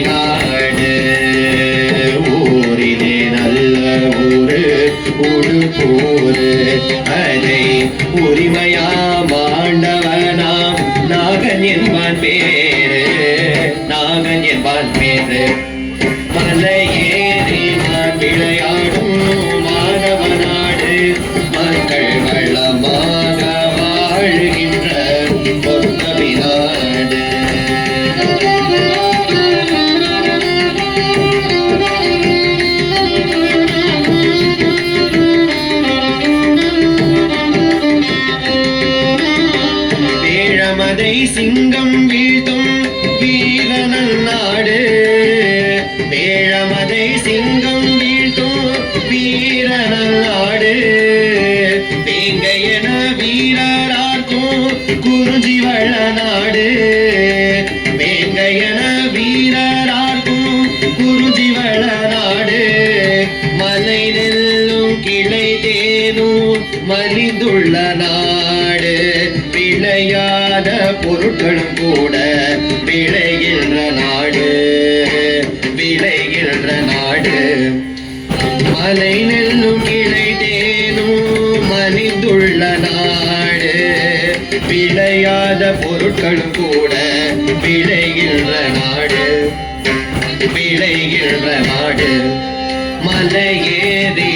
நாடு ஊரிலே நல்ல ஊரு உடுப்பூரு அதை உரிமையா மாண்டவனாம் நாகன் என்பான் பேரு நாகன் என்பான் பேரு மலையேறி நான் விளையாடும் மாணவ நாடு மக்கள் வளமாக வாழ்கின்ற பொத்தவி நாடு வேழமதை சிங்கம் வீழ்த்தும் வீரனல் நாடு வேழமதை சிங்கம் வீழ்த்தும் வீரனல் நாடு வேங்கையன வீரரார்க்கும் குறிஞ்சி வள நாடு வேங்கையன வீரரார்க்கும் குறிஞ்சி வள நாடு மலை நெல்லும் கிளை தேனும் மலிந்துள்ள நாடு விளையாத பொருட்களும் கூட விளைகின்ற நாடு விளைகின்ற நாடு மலை நெல்லும் கிளை தேனும் மலிந்துள்ள நாடு விளையாத பொருட்களும் கூட விளைகின்ற நாடு விளைகின்ற நாடு மலையேறி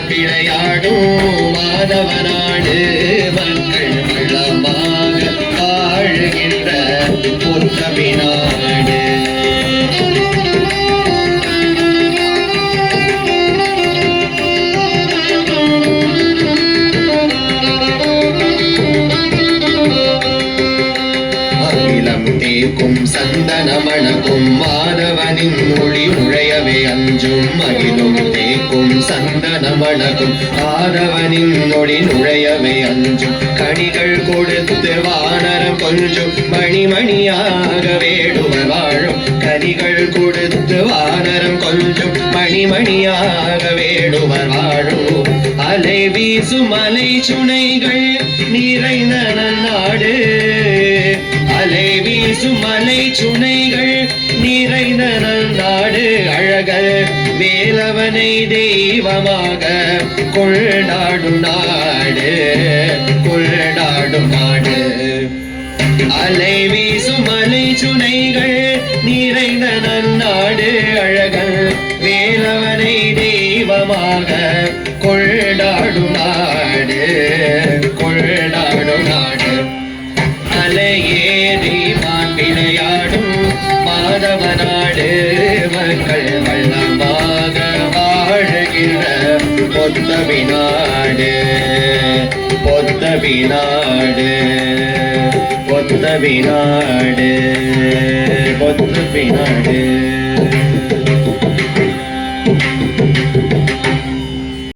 விளையாடும் மாதவ நாடு மக்கள் வளமாக வாழ்கின்ற பொத்தவி நாடு தேக்கும் சந்தன மணக்கும் மாதவனின் மொழி உழையவே அஞ்சும் மகிழும் தேக்கும் சந்தன மணக்கும் மாதவனின் மொழி நுழையவே அஞ்சும் கனிகள் கொடுத்து வானரம் கொஞ்சம் மணிமணியாக வேடுவர் வாழும் கனிகள் கொடுத்து வானரம் கொஞ்சம் மணிமணியாக வேடுவர் வாழும் அலை வீசும் மலை சுனைகள் நிறைந்த நாடு அலை வீசும் மலை சுனைகள் நிறைந்த நாடு அழகர் வேலவனை தெய்வமாக கொண்டாடும் நாடு கொண்டாடும் நாடு அலை வீசும் மலை சுனைகள் நிறைந்த நாடு அழகர் வேலவனை தெய்வமாக கொண்டாடும் நாடு கொண்டாடும் நாடு மலையேறி மான் விளையாடும் மாதவ நாடு மக்கள் வளமாக வாழ்கின்ற பொத்தவி நாடு பொத்தவி நாடு பொத்தவி நாடு பொத்தவி நாடு